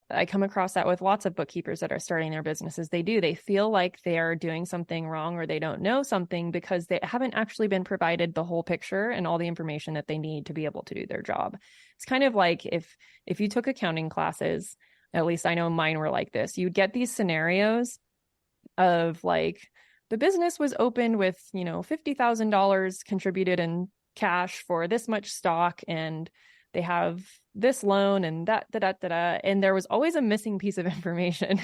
I come across that with lots of bookkeepers that are starting their businesses. They feel like they are doing something wrong or they don't know something because they haven't actually been provided the whole picture and all the information that they need to be able to do their job. It's kind of like if you took accounting classes, at least I know mine were like this, you'd get these scenarios of like the business was opened with, $50,000 contributed in cash for this much stock, and they have this loan and that, and there was always a missing piece of information.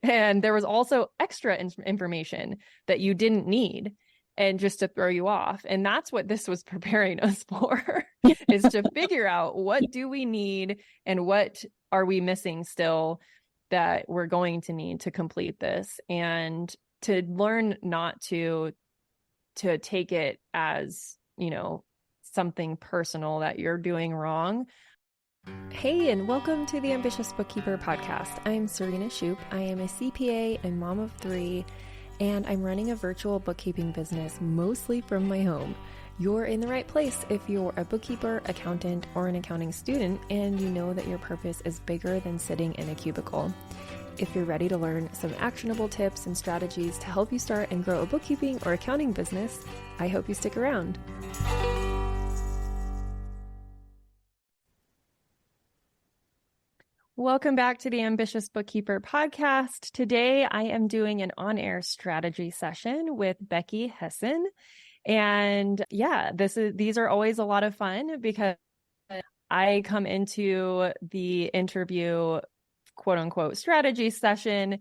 And there was also extra information that you didn't need, and just to throw you off. And that's what this was preparing us for, is to figure out what do we need and what are we missing still that we're going to need to complete this, and to learn not to take it as, something personal that you're doing wrong. Hey, and welcome to the Ambitious Bookkeeper Podcast. I'm Serena Shoup. I am a CPA and mom of 3, and I'm running a virtual bookkeeping business mostly from my home. You're in the right place if you're a bookkeeper, accountant, or an accounting student, and you know that your purpose is bigger than sitting in a cubicle. If you're ready to learn some actionable tips and strategies to help you start and grow a bookkeeping or accounting business, I hope you stick around. Welcome back to the Ambitious Bookkeeper Podcast. Today, I am doing an on-air strategy session with Becky Hesson. And these are always a lot of fun because I come into the interview, quote unquote, strategy session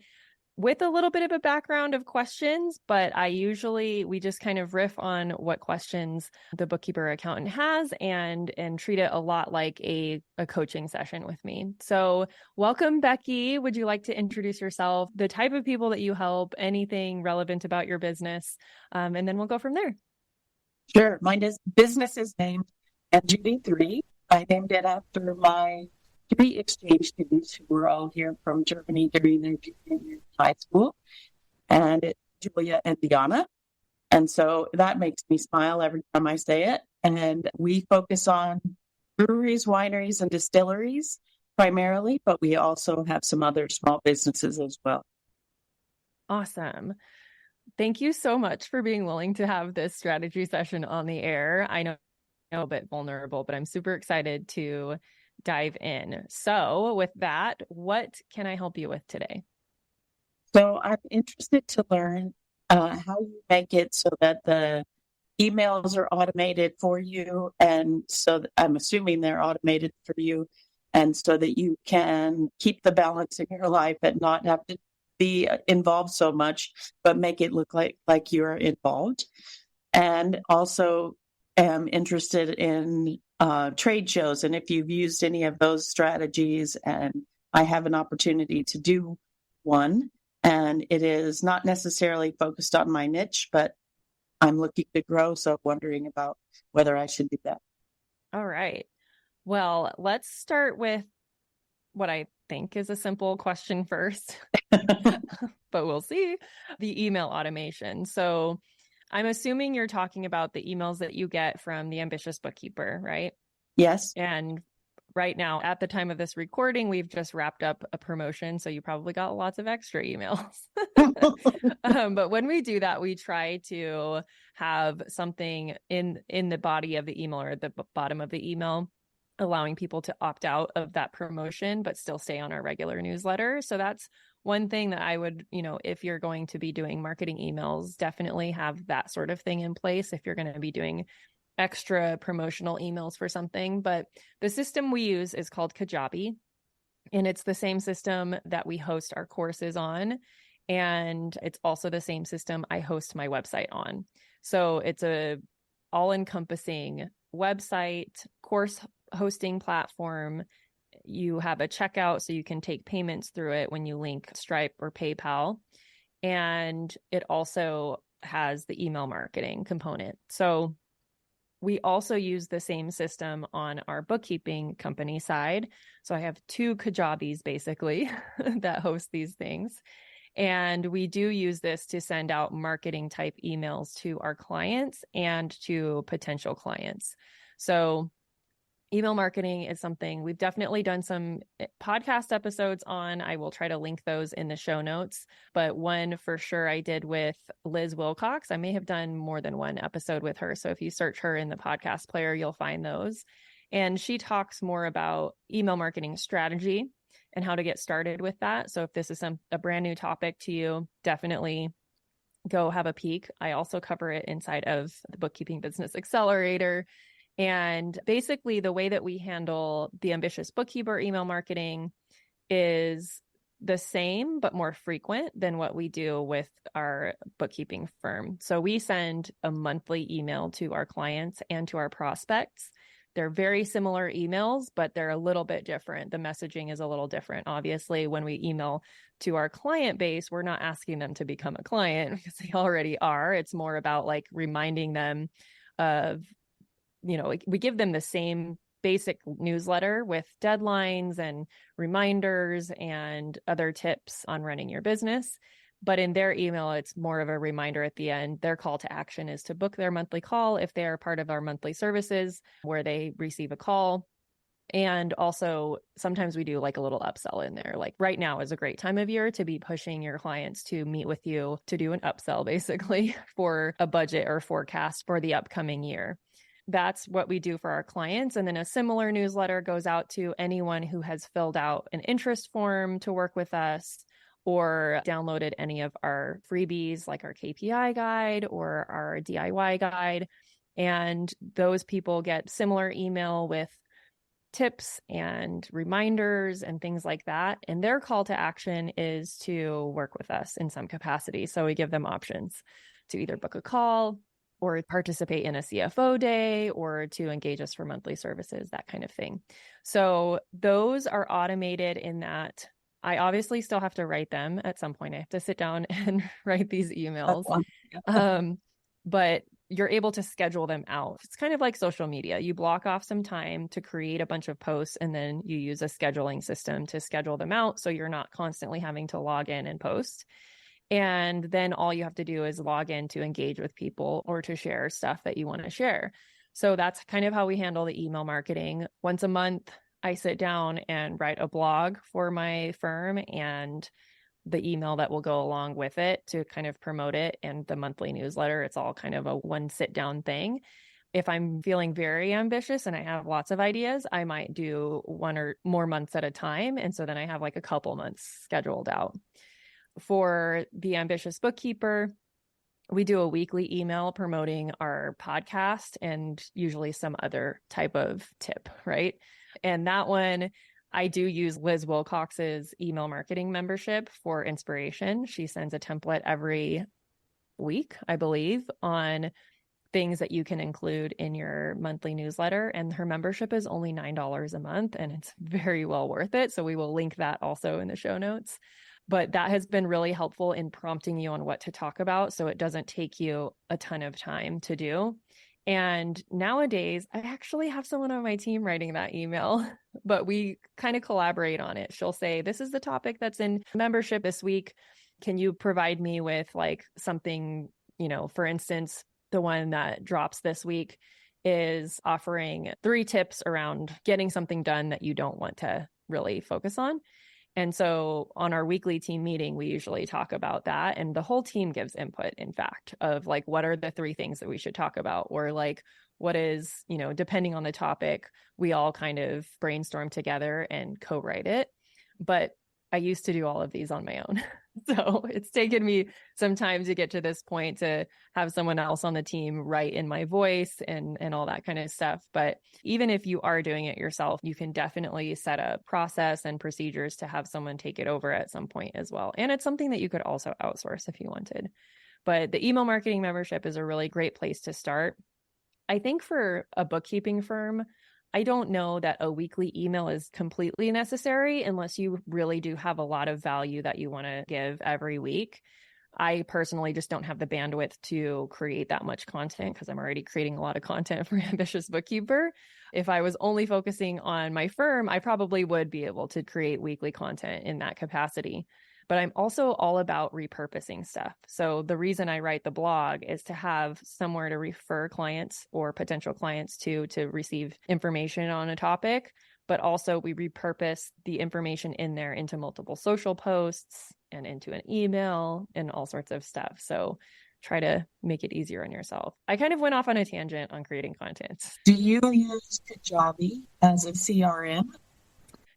with a little bit of a background of questions, but we just kind of riff on what questions the bookkeeper accountant has and treat it a lot like a coaching session with me. So welcome, Becky. Would you like to introduce yourself, the type of people that you help, anything relevant about your business, and then we'll go from there. Sure. My business is named Anja 3. I named it after my 3 exchange students who were all here from Germany during their junior year of high school, and it's Julia and Diana. And so that makes me smile every time I say it. And we focus on breweries, wineries, and distilleries primarily, but we also have some other small businesses as well. Awesome. Thank you so much for being willing to have this strategy session on the air. I know a bit vulnerable, but I'm super excited to dive in. So with that, what can I help you with today? So I'm interested to learn how you make it so that the emails are automated for you. And so I'm assuming they're automated for you. And so that you can keep the balance in your life and not have to be involved so much, but make it look like you're involved. And also am interested in trade shows, and if you've used any of those strategies. And I have an opportunity to do one, and it is not necessarily focused on my niche, but I'm looking to grow, so I'm wondering about whether I should do that. All right. Well, let's start with what I think is a simple question first, but we'll see. The email automation. So I'm assuming you're talking about the emails that you get from the Ambitious Bookkeeper, right? Yes. And right now, at the time of this recording, we've just wrapped up a promotion, so you probably got lots of extra emails. But when we do that, we try to have something in the body of the email or at the bottom of the email, allowing people to opt out of that promotion, but still stay on our regular newsletter. So that's one thing that I would, if you're going to be doing marketing emails, definitely have that sort of thing in place if you're going to be doing extra promotional emails for something. But the system we use is called Kajabi, and it's the same system that we host our courses on. And it's also the same system I host my website on. So it's a all-encompassing website, course hosting platform. You have a checkout so you can take payments through it when you link Stripe or PayPal. And it also has the email marketing component. So we also use the same system on our bookkeeping company side. So I have 2 Kajabis basically that host these things. And we do use this to send out marketing type emails to our clients and to potential clients. So email marketing is something we've definitely done some podcast episodes on. I will try to link those in the show notes. But one for sure I did with Liz Wilcox. I may have done more than one episode with her. So if you search her in the podcast player, you'll find those. And she talks more about email marketing strategy and how to get started with that. So if this is a brand new topic to you, definitely go have a peek. I also cover it inside of the Bookkeeping Business Accelerator. And basically, the way that we handle the Ambitious Bookkeeper email marketing is the same, but more frequent than what we do with our bookkeeping firm. So we send a monthly email to our clients and to our prospects. They're very similar emails, but they're a little bit different. The messaging is a little different. Obviously, when we email to our client base, we're not asking them to become a client because they already are. It's more about like reminding them of, we give them the same basic newsletter with deadlines and reminders and other tips on running your business. But in their email, it's more of a reminder at the end. Their call to action is to book their monthly call if they are part of our monthly services where they receive a call. And also sometimes we do like a little upsell in there. Like right now is a great time of year to be pushing your clients to meet with you to do an upsell basically for a budget or forecast for the upcoming year. That's what we do for our clients. And then a similar newsletter goes out to anyone who has filled out an interest form to work with us or downloaded any of our freebies like our KPI guide or our DIY guide. And those people get similar email with tips and reminders and things like that. And their call to action is to work with us in some capacity. So we give them options to either book a call or participate in a CFO day or to engage us for monthly services, that kind of thing. So those are automated in that I obviously still have to write them at some point. I have to sit down and write these emails. But you're able to schedule them out. It's kind of like social media. You block off some time to create a bunch of posts, and then you use a scheduling system to schedule them out. So you're not constantly having to log in and post. And then all you have to do is log in to engage with people or to share stuff that you want to share. So that's kind of how we handle the email marketing. Once a month, I sit down and write a blog for my firm and the email that will go along with it to kind of promote it, and the monthly newsletter. It's all kind of a one sit down thing. If I'm feeling very ambitious and I have lots of ideas, I might do one or more months at a time. And so then I have like a couple months scheduled out. For the Ambitious Bookkeeper, we do a weekly email promoting our podcast and usually some other type of tip, right? And that one, I do use Liz Wilcox's email marketing membership for inspiration. She sends a template every week, I believe, on things that you can include in your monthly newsletter. And her membership is only $9 a month, and it's very well worth it. So we will link that also in the show notes. But that has been really helpful in prompting you on what to talk about, so it doesn't take you a ton of time to do. And nowadays, I actually have someone on my team writing that email, but we kind of collaborate on it. She'll say, this is the topic that's in membership this week. Can you provide me with like something, for instance, the one that drops this week is offering 3 tips around getting something done that you don't want to really focus on. And so on our weekly team meeting, we usually talk about that. And the whole team gives input, in fact, of like, what are the 3 things that we should talk about? Or like, what is, depending on the topic, we all kind of brainstorm together and co-write it. But I used to do all of these on my own. So it's taken me some time to get to this point to have someone else on the team write in my voice and all that kind of stuff. But even if you are doing it yourself, you can definitely set a process and procedures to have someone take it over at some point as well. And it's something that you could also outsource if you wanted. But the email marketing membership is a really great place to start. I think for a bookkeeping firm, I don't know that a weekly email is completely necessary unless you really do have a lot of value that you want to give every week. I personally just don't have the bandwidth to create that much content because I'm already creating a lot of content for Ambitious Bookkeeper. If I was only focusing on my firm, I probably would be able to create weekly content in that capacity. But I'm also all about repurposing stuff. So the reason I write the blog is to have somewhere to refer clients or potential clients to receive information on a topic. But also we repurpose the information in there into multiple social posts and into an email and all sorts of stuff. So try to make it easier on yourself. I kind of went off on a tangent on creating content. Do you use Kajabi as a CRM?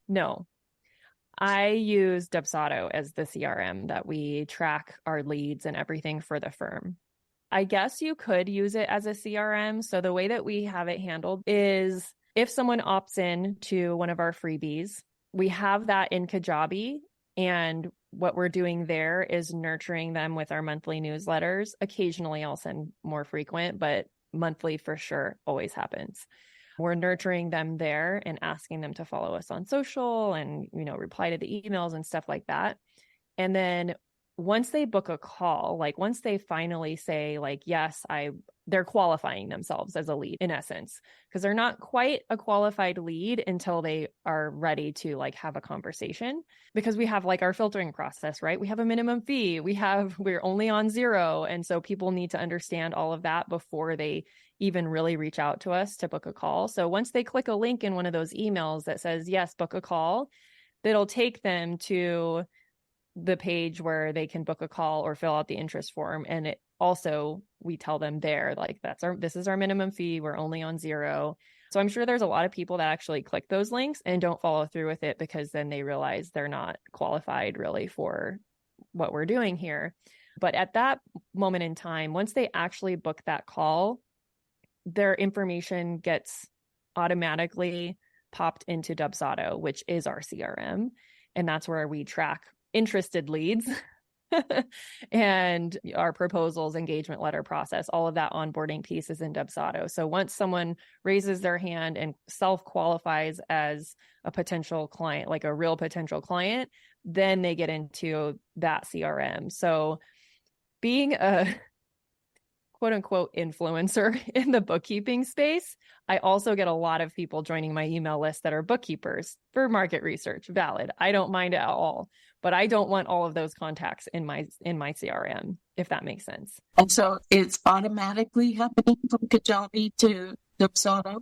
No, I use Dubsado as the CRM that we track our leads and everything for the firm. I guess you could use it as a CRM. So the way that we have it handled is if someone opts in to one of our freebies, we have that in Kajabi, and what we're doing there is nurturing them with our monthly newsletters. Occasionally I'll send more frequent, but monthly for sure always happens. We're nurturing them there and asking them to follow us on social and, reply to the emails and stuff like that. And then once they book a call, like once they finally say like, yes, they're qualifying themselves as a lead in essence, because they're not quite a qualified lead until they are ready to like have a conversation, because we have like our filtering process, right? We have a minimum fee. We're only on 0. And so people need to understand all of that before they even really reach out to us to book a call. So once they click a link in one of those emails that says, yes, book a call, that'll take them to the page where they can book a call or fill out the interest form. And it also, we tell them there, like, this is our minimum fee. We're only on 0. So I'm sure there's a lot of people that actually click those links and don't follow through with it, because then they realize they're not qualified really for what we're doing here. But at that moment in time, once they actually book that call, their information gets automatically popped into Dubsado, which is our CRM. And that's where we track interested leads and our proposals, engagement letter process, all of that onboarding piece is in Dubsado. So once someone raises their hand and self-qualifies as a potential client, like a real potential client, then they get into that CRM. So being a quote unquote influencer in the bookkeeping space, I also get a lot of people joining my email list that are bookkeepers for market research. Valid. I don't mind it at all, but I don't want all of those contacts in my CRM, if that makes sense. And so it's automatically happening from Kajabi to Dubsado?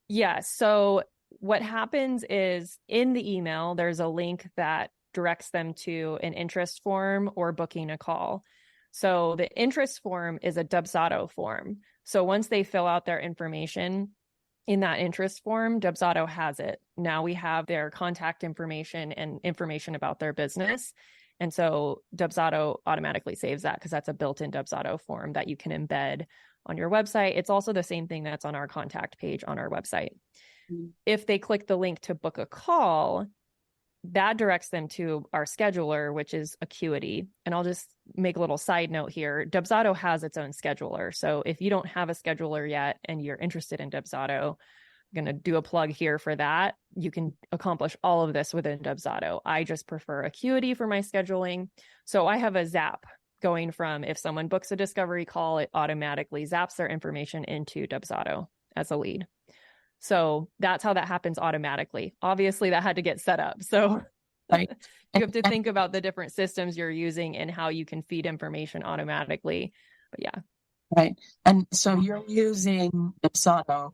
Yeah. So what happens is in the email, there's a link that directs them to an interest form or booking a call. So the interest form is a Dubsado form. So once they fill out their information in that interest form, Dubsado has it. Now we have their contact information and information about their business. And so Dubsado automatically saves that, because that's a built-in Dubsado form that you can embed on your website. It's also the same thing that's on our contact page on our website. Mm-hmm. If they click the link to book a call, that directs them to our scheduler, which is Acuity. And I'll just make a little side note here. Dubsado has its own scheduler. So if you don't have a scheduler yet and you're interested in Dubsado, I'm going to do a plug here for that. You can accomplish all of this within Dubsado. I just prefer Acuity for my scheduling. So I have a zap going from, if someone books a discovery call, it automatically zaps their information into Dubsado as a lead. So that's how that happens automatically. Obviously, that had to get set up. So right. You have to think about the different systems you're using and how you can feed information automatically. But yeah. Right. And so you're using Dubsado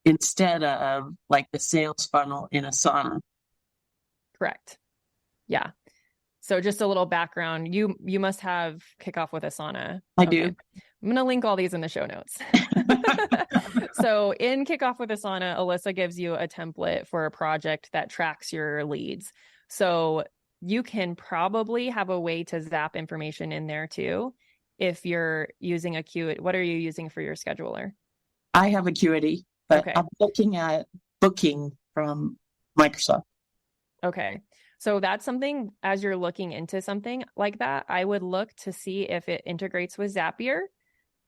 instead of like the sales funnel in Asana. Correct. Yeah. So just a little background. You must have Kickoff with Asana. I do. I'm going to link all these in the show notes. So in Kickoff with Asana, Alyssa gives you a template for a project that tracks your leads. So you can probably have a way to zap information in there too. If you're using Acuity, what are you using for your scheduler? I have Acuity, but okay. I'm looking at Booking from Microsoft. Okay. So that's something, as you're looking into something like that, I would look to see if it integrates with Zapier.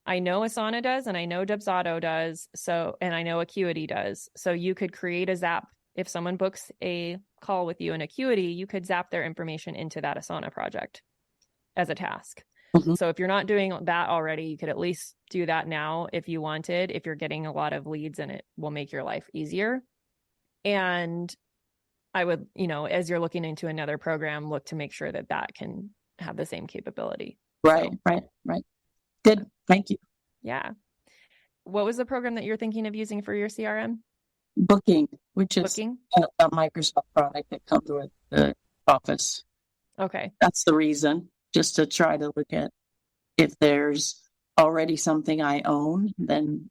I know Asana does, and I know Dubsado does. So, and I know Acuity does. So you could create a zap. If someone books a call with you in Acuity, you could zap their information into that Asana project as a task. Mm-hmm. So if you're not doing that already, you could at least do that now if you wanted, if you're getting a lot of leads, and it will make your life easier. And I would, as you're looking into another program, look to make sure that that can have the same capability. Right. Good. Thank you. Yeah. What was the program that you're thinking of using for your CRM? Booking, which is Booking? a Microsoft product that comes with the Office. Okay. That's the reason, just to try to look at if there's already something I own, then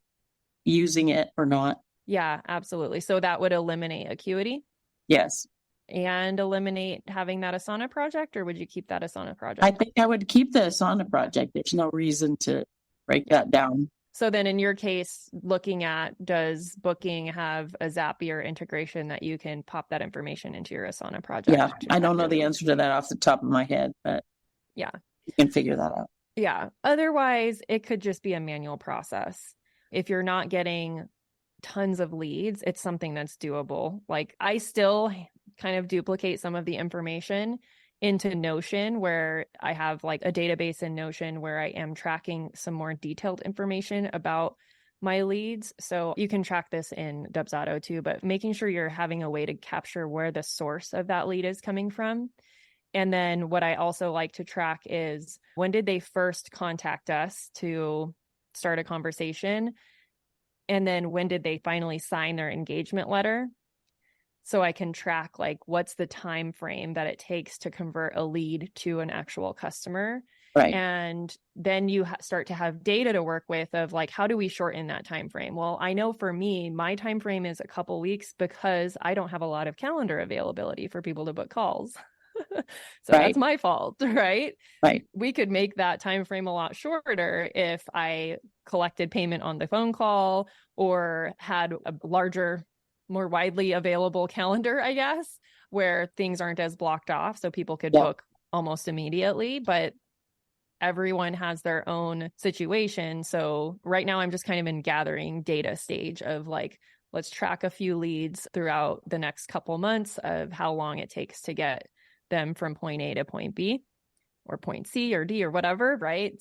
using it or not. Yeah, absolutely. So that would eliminate Acuity? Yes. And eliminate having that Asana project, or would you keep that Asana project? I think I would keep the Asana project. There's no reason to break that down. So then in your case, looking at, does Booking have a Zapier integration that you can pop that information into your Asana project? Yeah, I don't know the answer to that off the top of my head, but yeah, you can figure that out. Yeah. Otherwise, it could just be a manual process. If you're not getting tons of leads, it's something that's doable. Like I still kind of duplicate some of the information into Notion, where I have like a database in Notion where I am tracking some more detailed information about my leads. So you can track this in Dubsado too, but making sure you're having a way to capture where the source of that lead is coming from. And then what I also like to track is, when did they first contact us to start a conversation? And then when did they finally sign their engagement letter? So I can track like what's the time frame that it takes to convert a lead to an actual customer. Right. And then you start to have data to work with of like, how do we shorten that time frame? Well, I know for me, my time frame is a couple weeks because I don't have a lot of calendar availability for people to book calls. So Right. That's my fault, right? Right. We could make that time frame a lot shorter if I collected payment on the phone call or had a larger, more widely available calendar, I guess, where things aren't as blocked off so people could book almost immediately. But everyone has their own situation. So right now I'm just kind of in gathering data stage of like, let's track a few leads throughout the next couple months of how long it takes to get them from point A to point B or point C or D or whatever, right?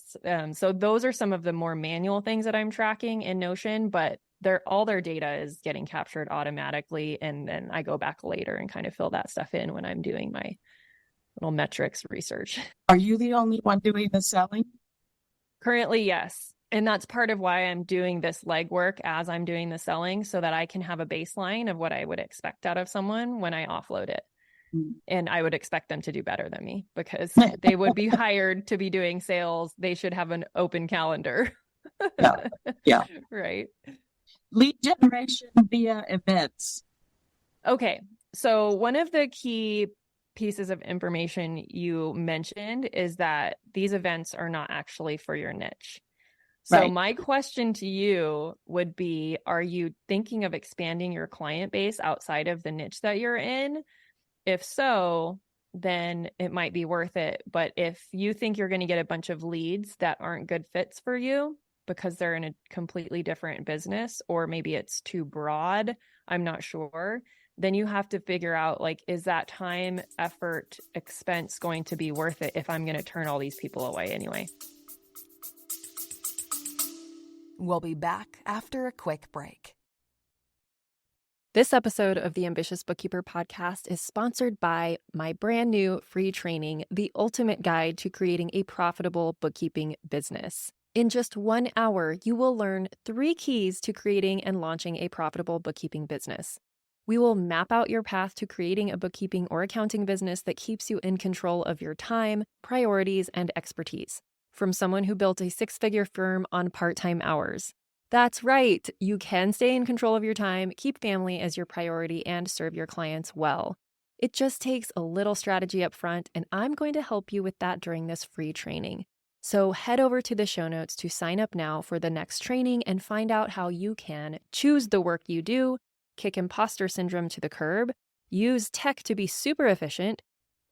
So those are some of the more manual things that I'm tracking in Notion, but all their data is getting captured automatically. And then I go back later and kind of fill that stuff in when I'm doing my little metrics research. Are you the only one doing the selling? Currently, yes. And that's part of why I'm doing this legwork as I'm doing the selling, so that I can have a baseline of what I would expect out of someone when I offload it. And I would expect them to do better than me because they would be hired to be doing sales. They should have an open calendar. Yeah. Right. Lead generation via events. Okay. So one of the key pieces of information you mentioned is that these events are not actually for your niche. So my question to you would be, are you thinking of expanding your client base outside of the niche that you're in? If so, then it might be worth it. But if you think you're going to get a bunch of leads that aren't good fits for you because they're in a completely different business, or maybe it's too broad, I'm not sure, then you have to figure out, like, is that time, effort, expense going to be worth it if I'm going to turn all these people away anyway? We'll be back after a quick break. This episode of the Ambitious Bookkeeper Podcast is sponsored by my brand new free training, The Ultimate Guide to Creating a Profitable Bookkeeping Business. In just 1 hour, you will learn 3 keys to creating and launching a profitable bookkeeping business. We will map out your path to creating a bookkeeping or accounting business that keeps you in control of your time, priorities, and expertise. From someone who built a 6-figure firm on part-time hours. That's right. You can stay in control of your time, keep family as your priority, and serve your clients well. It just takes a little strategy up front, and I'm going to help you with that during this free training. So head over to the show notes to sign up now for the next training and find out how you can choose the work you do, kick imposter syndrome to the curb, use tech to be super efficient,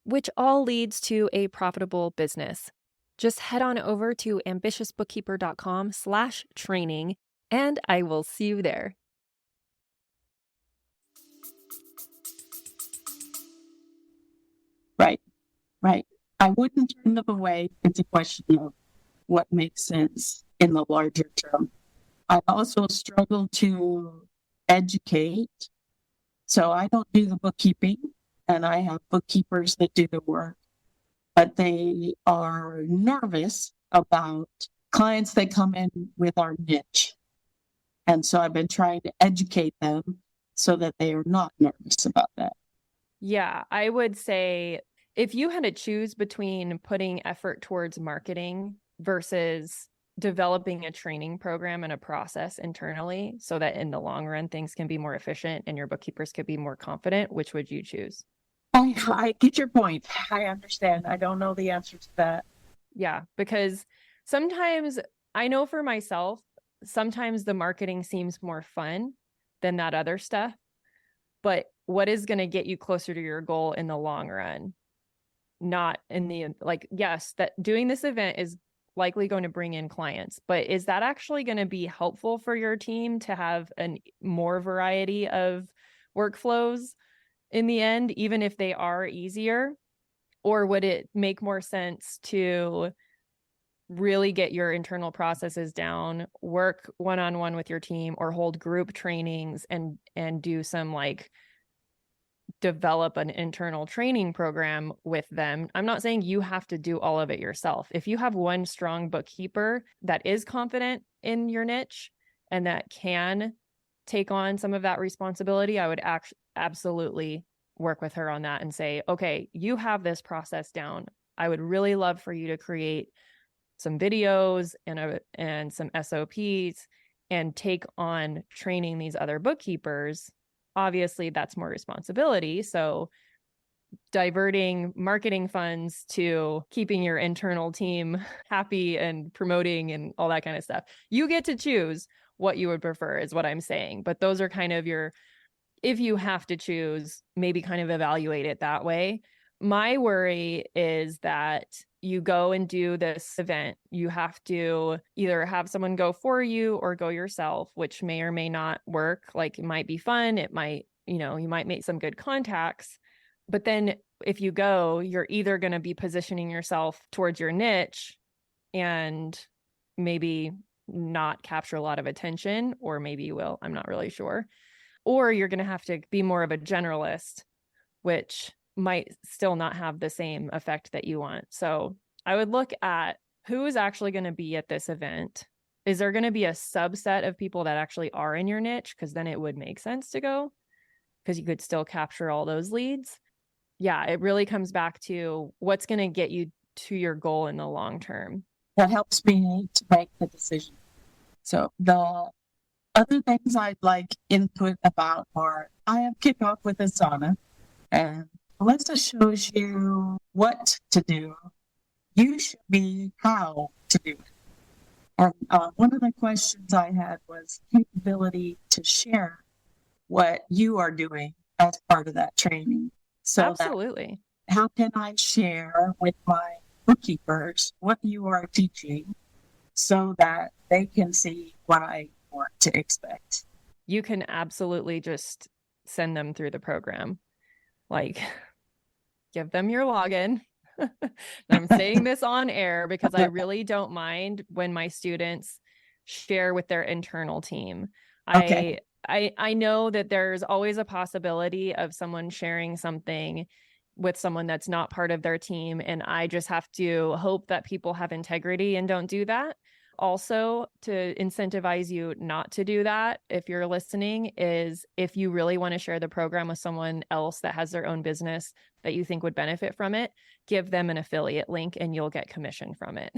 which all leads to a profitable business. Just head on over to ambitiousbookkeeper.com/training, and I will see you there. Right. I wouldn't turn them away. It's a question of what makes sense in the larger term. I also struggle to educate. So I don't do the bookkeeping. and I have bookkeepers that do the work, but they are nervous about clients that come in with our niche. And so I've been trying to educate them so that they are not nervous about that. Yeah, I would say if you had to choose between putting effort towards marketing versus developing a training program and a process internally so that in the long run things can be more efficient and your bookkeepers could be more confident, which would you choose? I get your point. I understand. I don't know the answer to that. Yeah, because sometimes I know for myself, sometimes the marketing seems more fun than that other stuff. But what is going to get you closer to your goal in the long run? Not in the, like, yes, that doing this event is likely going to bring in clients, but is that actually going to be helpful for your team to have a more variety of workflows in the end, even if they are easier? Or would it make more sense to really get your internal processes down, work one-on-one with your team, or hold group trainings and do some like develop an internal training program with them? I'm not saying you have to do all of it yourself. If you have one strong bookkeeper that is confident in your niche and that can take on some of that responsibility, I would absolutely work with her on that and say, okay, you have this process down. I would really love for you to create some videos and some SOPs and take on training these other bookkeepers. Obviously, that's more responsibility. So diverting marketing funds to keeping your internal team happy and promoting and all that kind of stuff. You get to choose what you would prefer is what I'm saying. But those are kind of if you have to choose, maybe kind of evaluate it that way. My worry is that you go and do this event, you have to either have someone go for you or go yourself, which may or may not work. Like, it might be fun. It might, you might make some good contacts. But then if you go, you're either going to be positioning yourself towards your niche and maybe not capture a lot of attention, or maybe you will, I'm not really sure. Or you're going to have to be more of a generalist, which might still not have the same effect that you want. So I would look at who is actually going to be at this event. Is there going to be a subset of people that actually are in your niche? Because then it would make sense to go, because you could still capture all those leads. Yeah, it really comes back to what's going to get you to your goal in the long term. That helps me to make the decision. So the other things I'd like input about are, I have kickoff with Asana, and Alyssa shows you what to do. You should be how to do it. And one of the questions I had was capability to share what you are doing as part of that training. So absolutely. How can I share with my bookkeepers what you are teaching so that they can see what I want to expect? You can absolutely just send them through the program. Like, give them your login. I'm saying this on air because I really don't mind when my students share with their internal team. Okay. I know that there's always a possibility of someone sharing something with someone that's not part of their team. And I just have to hope that people have integrity and don't do that. Also, to incentivize you not to do that, if you're listening, is if you really want to share the program with someone else that has their own business that you think would benefit from it, give them an affiliate link and you'll get commission from it.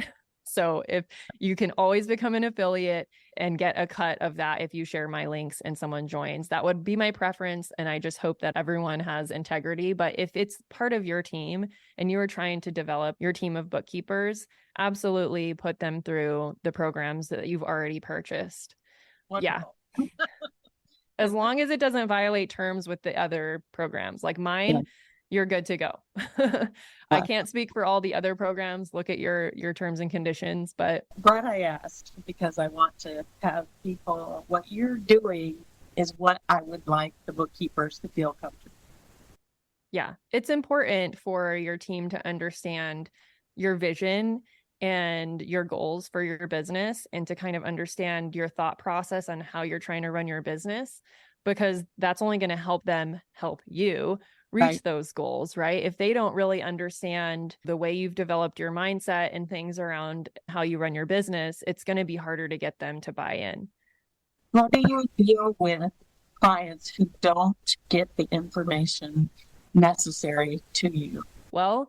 So if you can always become an affiliate and get a cut of that if you share my links and someone joins, that would be my preference. And I just hope that everyone has integrity. But if it's part of your team and you are trying to develop your team of bookkeepers, absolutely put them through the programs that you've already purchased. Wonderful. Yeah. As long as it doesn't violate terms with the other programs like mine, yeah, you're good to go. I can't speak for all the other programs. Look at your terms and conditions, but glad I asked, because I want to have people, what you're doing is what I would like the bookkeepers to feel comfortable. Yeah, it's important for your team to understand your vision and your goals for your business and to kind of understand your thought process on how you're trying to run your business, because that's only going to help them help you reach Right. those goals, right? If they don't really understand the way you've developed your mindset and things around how you run your business, it's going to be harder to get them to buy in. How do you deal with clients who don't get the information necessary to you? Well,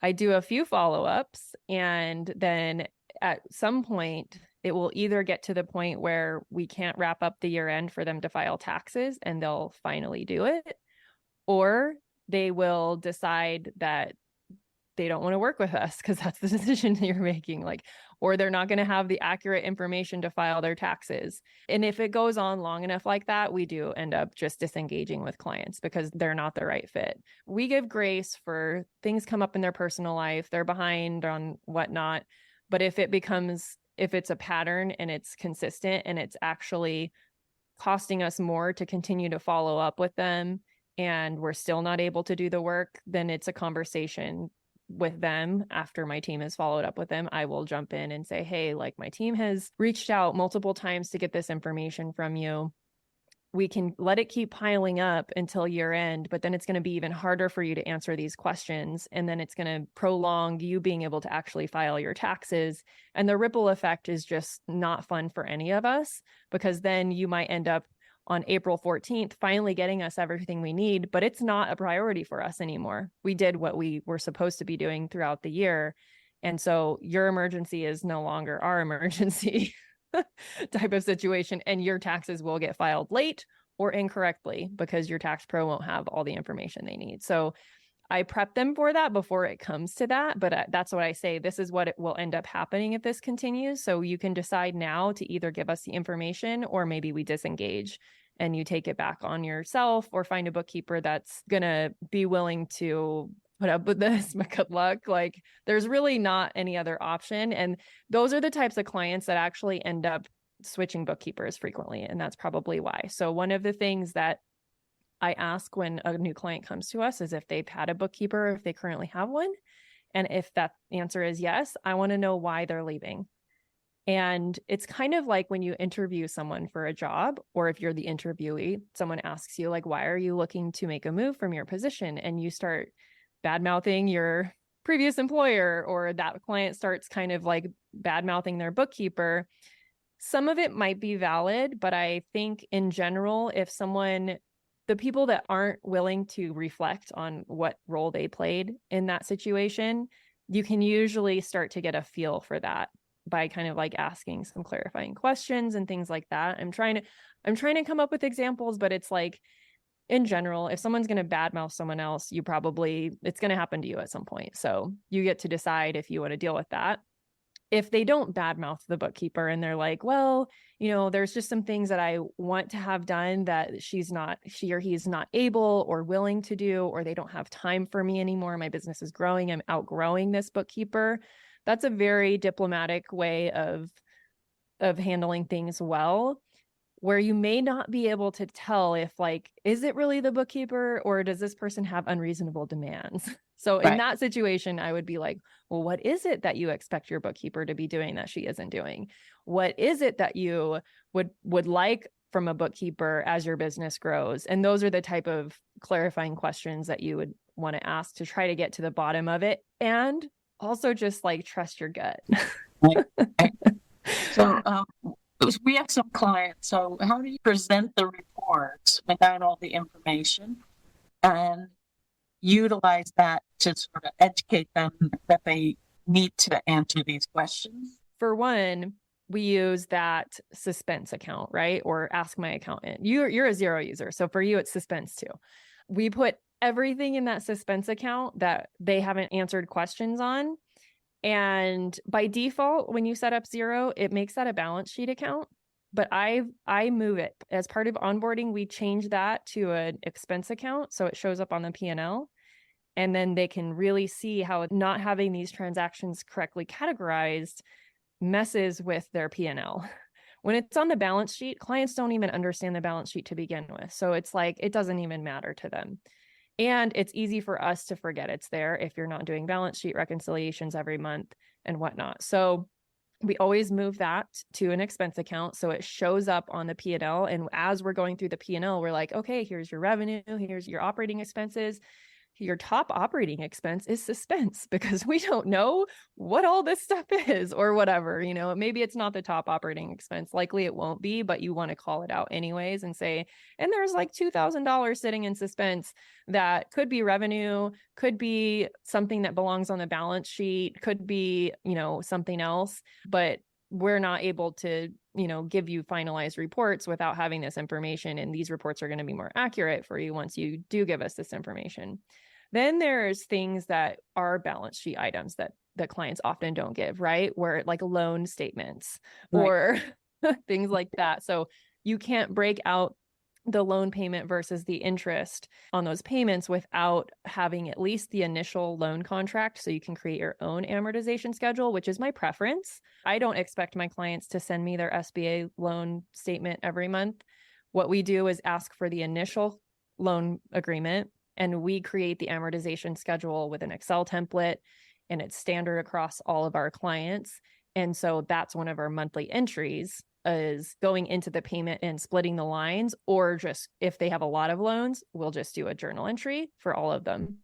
I do a few follow-ups, and then at some point, it will either get to the point where we can't wrap up the year end for them to file taxes and they'll finally do it, or they will decide that they don't want to work with us because that's the decision that you're making, like, or they're not going to have the accurate information to file their taxes. And if it goes on long enough like that, we do end up just disengaging with clients because they're not the right fit. We give grace for things come up in their personal life, they're behind on whatnot. But if it's a pattern and it's consistent and it's actually costing us more to continue to follow up with them and we're still not able to do the work, then it's a conversation with them. After my team has followed up with them, I will jump in and say, hey, like, my team has reached out multiple times to get this information from you. We can let it keep piling up until year end, but then it's going to be even harder for you to answer these questions. And then it's going to prolong you being able to actually file your taxes. And the ripple effect is just not fun for any of us, because then you might end up on April 14th, finally getting us everything we need, but it's not a priority for us anymore. We did what we were supposed to be doing throughout the year. And so your emergency is no longer our emergency type of situation. And your taxes will get filed late or incorrectly because your tax pro won't have all the information they need. So I prep them for that before it comes to that. But that's what I say. This is what it will end up happening if this continues. So you can decide now to either give us the information or maybe we disengage and you take it back on yourself or find a bookkeeper that's going to be willing to put up with this. But good luck. Like, there's really not any other option. And those are the types of clients that actually end up switching bookkeepers frequently. And that's probably why. So one of the things that I ask when a new client comes to us is if they've had a bookkeeper, if they currently have one. And if that answer is yes, I want to know why they're leaving. And it's kind of like when you interview someone for a job, or if you're the interviewee, someone asks you, like, why are you looking to make a move from your position? And you start bad-mouthing your previous employer, or that client starts kind of like bad-mouthing their bookkeeper. Some of it might be valid, but I think in general, if the people that aren't willing to reflect on what role they played in that situation, you can usually start to get a feel for that by kind of like asking some clarifying questions and things like that. I'm trying to come up with examples, but it's like, in general, if someone's going to badmouth someone else, it's going to happen to you at some point. So you get to decide if you want to deal with that. If they don't badmouth the bookkeeper and they're like, well, there's just some things that I want to have done that she or he's not able or willing to do, or they don't have time for me anymore. My business is growing. I'm outgrowing this bookkeeper. That's a very diplomatic way of handling things well, where you may not be able to tell if, like, is it really the bookkeeper or does this person have unreasonable demands? So in that situation, I would be like, well, what is it that you expect your bookkeeper to be doing that she isn't doing? What is it that you would like from a bookkeeper as your business grows? And those are the type of clarifying questions that you would want to ask to try to get to the bottom of it. And also just like trust your gut. So we have some clients. So how do you present the reports without all the information and utilize that to sort of educate them that they need to answer these questions? For one, we use that suspense account, right? Or ask my accountant. You're a Xero user. So for you, it's suspense too. We put everything in that suspense account that they haven't answered questions on. And by default, when you set up Xero, it makes that a balance sheet account. But I move it. As part of onboarding, we change that to an expense account. So it shows up on the P&L. And then they can really see how not having these transactions correctly categorized messes with their P&L. When it's on the balance sheet, clients don't even understand the balance sheet to begin with. So it's like, it doesn't even matter to them. And it's easy for us to forget it's there if you're not doing balance sheet reconciliations every month and whatnot. So we always move that to an expense account. So it shows up on the P&L. And as we're going through the P&L, we're like, okay, here's your revenue, here's your operating expenses. Your top operating expense is suspense because we don't know what all this stuff is or whatever, maybe it's not the top operating expense. Likely it won't be, but you want to call it out anyways and say, and there's like $2,000 sitting in suspense that could be revenue, could be something that belongs on the balance sheet, could be, something else, but we're not able to, give you finalized reports without having this information. And these reports are going to be more accurate for you once you do give us this information. Then there's things that are balance sheet items that clients often don't give, right? Where like loan statements or things like that. So you can't break out the loan payment versus the interest on those payments without having at least the initial loan contract. So you can create your own amortization schedule, which is my preference. I don't expect my clients to send me their SBA loan statement every month. What we do is ask for the initial loan agreement, and we create the amortization schedule with an Excel template, and it's standard across all of our clients. And so that's one of our monthly entries, is going into the payment and splitting the lines, or just if they have a lot of loans, we'll just do a journal entry for all of them.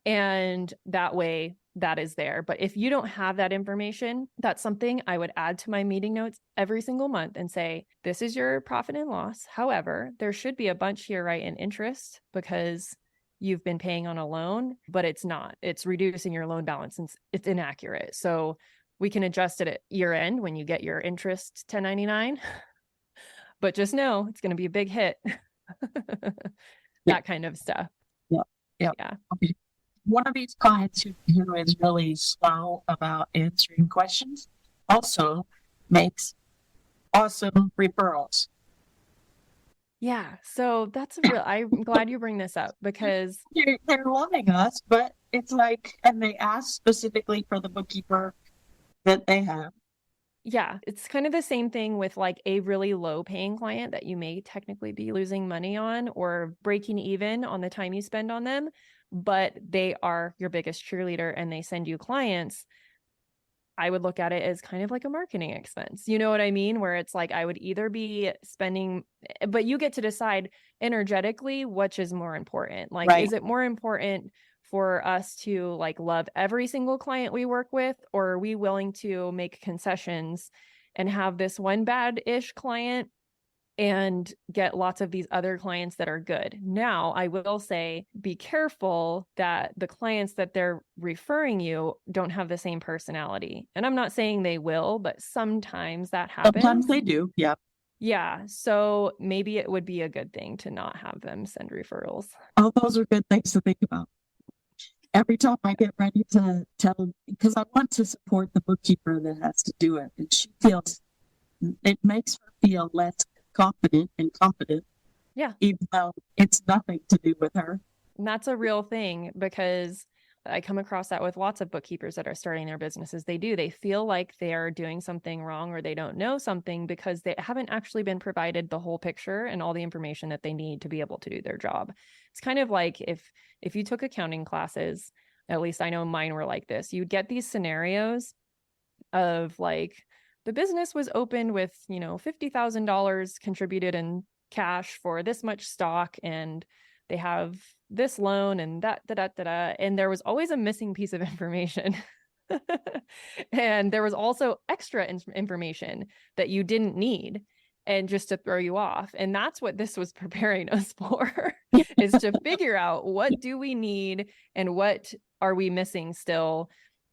And that way that is there. But if you don't have that information, that's something I would add to my meeting notes every single month and say, this is your profit and loss. However, there should be a bunch here, right, in interest because you've been paying on a loan, but it's not. It's reducing your loan balance and it's inaccurate. So we can adjust it at year end when you get your interest 1099, but just know it's going to be a big hit. That kind of stuff. Yeah. Okay. One of these clients who is really slow about answering questions also makes awesome referrals. Yeah. So that's I'm glad you bring this up because they're loving us, but it's like, and they ask specifically for the bookkeeper that they have. Yeah, it's kind of the same thing with like a really low paying client that you may technically be losing money on or breaking even on the time you spend on them, but they are your biggest cheerleader and they send you clients. I would look at it as kind of like a marketing expense. You know what I mean? Where it's like, I would either be spending, but you get to decide energetically, which is more important. Like, Is it more important for us to like love every single client we work with, or are we willing to make concessions and have this one bad-ish client and get lots of these other clients that are good? Now, I will say, be careful that the clients that they're referring you don't have the same personality. And I'm not saying they will, but sometimes that happens. Sometimes they do. Yeah. Yeah. So maybe it would be a good thing to not have them send referrals. All those are good things to think about. Every time I get ready to tell, because I want to support the bookkeeper that has to do it. And she feels, it makes her feel less confident and competent. Yeah. Even though it's nothing to do with her. And that's a real thing because I come across that with lots of bookkeepers that are starting their businesses. They feel like they are doing something wrong or they don't know something because they haven't actually been provided the whole picture and all the information that they need to be able to do their job. It's kind of like if you took accounting classes, at least I know mine were like this, you'd get these scenarios of like, the business was opened with, $50,000 contributed in cash for this much stock, and they have this loan and that, and there was always a missing piece of information. And there was also extra information that you didn't need, and just to throw you off. And that's what this was preparing us for, is to figure out what do we need and what are we missing still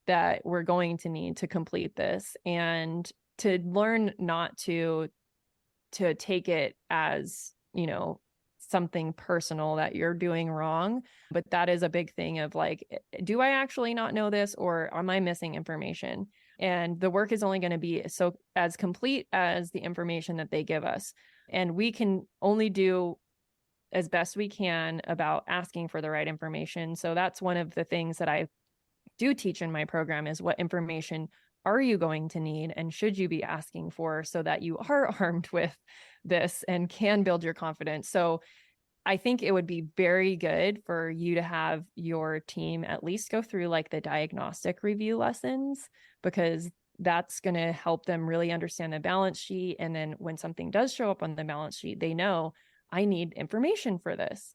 that we're going to need to complete this, and to learn not to take it as, something personal that you're doing wrong. But that is a big thing of like, do I actually not know this, or am I missing information? And the work is only going to be so as complete as the information that they give us. And we can only do as best we can about asking for the right information. So that's one of the things that I do teach in my program, is what information are you going to need and should you be asking for, so that you are armed with this and can build your confidence. So I think it would be very good for you to have your team at least go through like the diagnostic review lessons, because that's going to help them really understand the balance sheet. And then when something does show up on the balance sheet, they know I need information for this.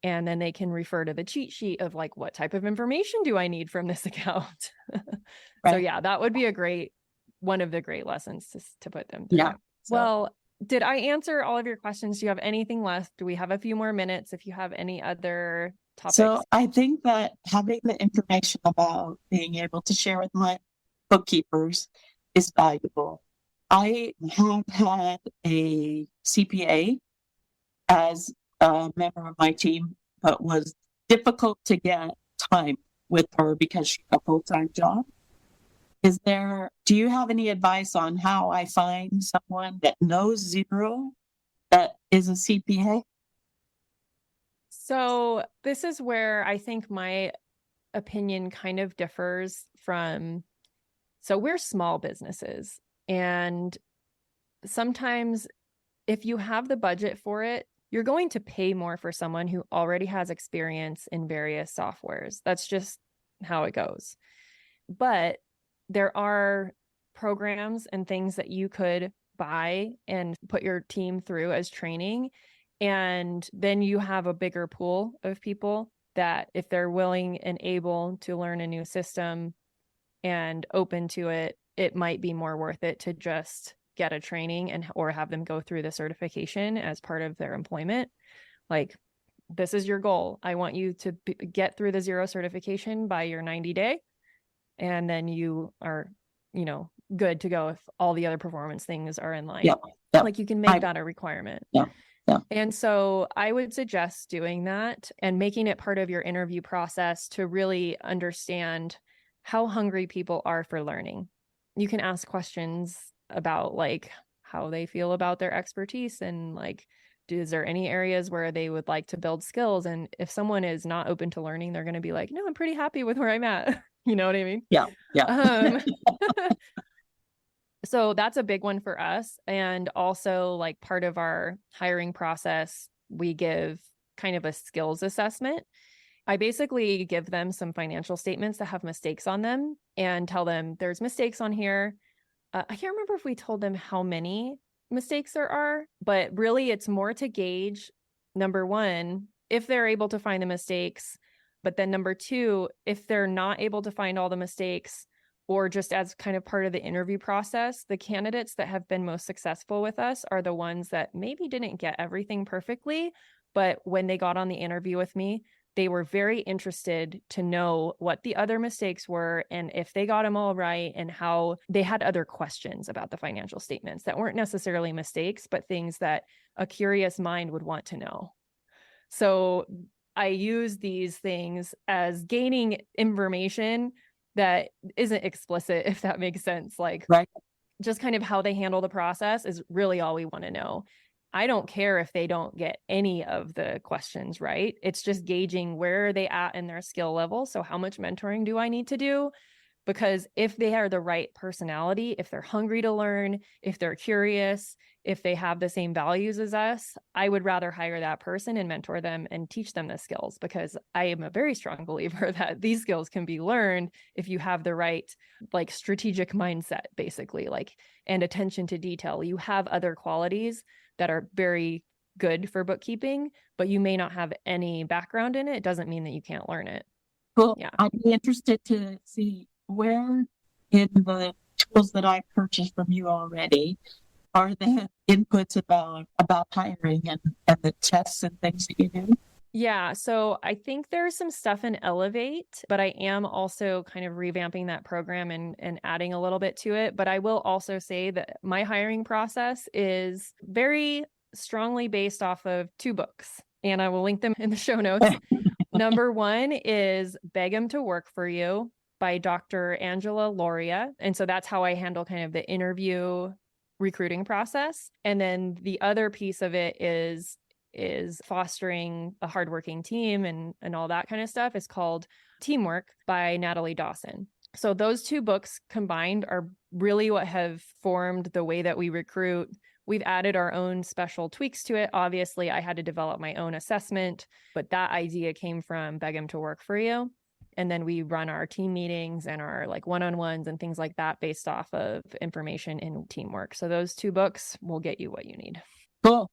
And then they can refer to the cheat sheet of like, what type of information do I need from this account? Right. So yeah, that would be one of the great lessons to put them through. Yeah. So, well, did I answer all of your questions? Do you have anything left? Do we have a few more minutes if you have any other topics? So I think that having the information about being able to share with my bookkeepers is valuable. I have had a CPA as a member of my team, but was difficult to get time with her because she had a full-time job. Do you have any advice on how I find someone that knows zero that is a CPA? So this is where I think my opinion kind of differs so we're small businesses, and sometimes if you have the budget for it, you're going to pay more for someone who already has experience in various softwares. That's just how it goes. But there are programs and things that you could buy and put your team through as training. And then you have a bigger pool of people that if they're willing and able to learn a new system and open to it, it might be more worth it to just get a training or have them go through the certification as part of their employment. Like, this is your goal. I want you to get through the zero certification by your 90-day. And then you are, good to go if all the other performance things are in line. Yep. Like, you can make that a requirement. Yeah. And so I would suggest doing that and making it part of your interview process to really understand how hungry people are for learning. You can ask questions about like how they feel about their expertise and like, is there any areas where they would like to build skills? And if someone is not open to learning, they're going to be like, no, I'm pretty happy with where I'm at. You know what I mean? Yeah. So that's a big one for us. And also, like, part of our hiring process, we give kind of a skills assessment. I basically give them some financial statements that have mistakes on them and tell them there's mistakes on here. I can't remember if we told them how many mistakes there are, but really it's more to gauge, number one, if they're able to find the mistakes, but then number two, if they're not able to find all the mistakes, or just as kind of part of the interview process, the candidates that have been most successful with us are the ones that maybe didn't get everything perfectly, but when they got on the interview with me, they were very interested to know what the other mistakes were and if they got them all right, and how they had other questions about the financial statements that weren't necessarily mistakes, but things that a curious mind would want to know. So I use these things as gaining information that isn't explicit, if that makes sense. Like, right. Just kind of how they handle the process is really all we want to know. I don't care if they don't get any of the questions right. It's just gauging where are they at in their skill level. So how much mentoring do I need to do? Because if they are the right personality, if they're hungry to learn, if they're curious, if they have the same values as us, I would rather hire that person and mentor them and teach them the skills, because I am a very strong believer that these skills can be learned if you have the right, like, strategic mindset, basically, like, and attention to detail. You have other qualities that are very good for bookkeeping, but you may not have any background in it. It doesn't mean that you can't learn it. Well, yeah. I'd be interested to see where in the tools that I purchased from you already are the inputs about hiring and the tests and things that you do. Yeah, so I think there's some stuff in Elevate, but I am also kind of revamping that program and adding a little bit to it. But I will also say that my hiring process is very strongly based off of 2 books, and I will link them in the show notes. Number 1 is Beg 'Em to Work for You by Dr. Angela Loria. And so that's how I handle kind of the interview recruiting process. And then the other piece of it is fostering a hardworking team and all that kind of stuff. Is called Teamwork by Natalie Dawson. So those 2 books combined are really what have formed the way that we recruit. We've added our own special tweaks to it. Obviously, I had to develop my own assessment, but that idea came from Beg 'Em to Work for You. And then we run our team meetings and our like one-on-ones and things like that based off of information and teamwork. So those 2 books will get you what you need. Cool.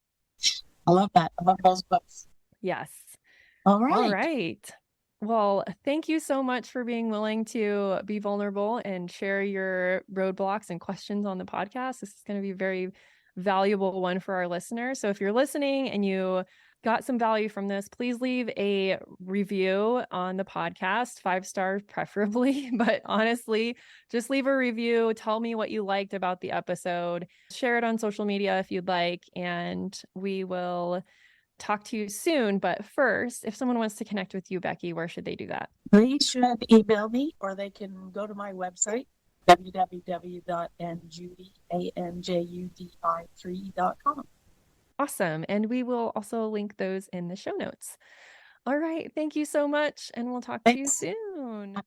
I love that. I love those books. Yes. All right. All right. Well, thank you so much for being willing to be vulnerable and share your roadblocks and questions on the podcast. This is going to be a very valuable one for our listeners. So if you're listening and you got some value from this, please leave a review on the podcast, 5 stars preferably, but honestly, just leave a review. Tell me what you liked about the episode. Share it on social media if you'd like, and we will talk to you soon. But first, if someone wants to connect with you, Becky, where should they do that? They should email me, or they can go to my website, www.anjudi3.com. Awesome. And we will also link those in the show notes. All right. Thank you so much. And we'll talk to you soon.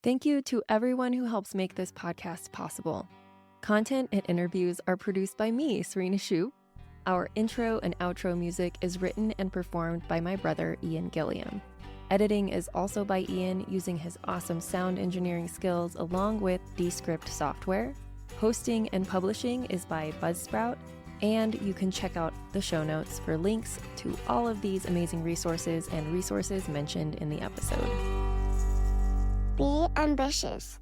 Thank you to everyone who helps make this podcast possible. Content and interviews are produced by me, Serena Shu. Our intro and outro music is written and performed by my brother, Ian Gilliam. Editing is also by Ian using his awesome sound engineering skills along with Descript software. Hosting and publishing is by Buzzsprout. And you can check out the show notes for links to all of these amazing resources and resources mentioned in the episode. Be ambitious.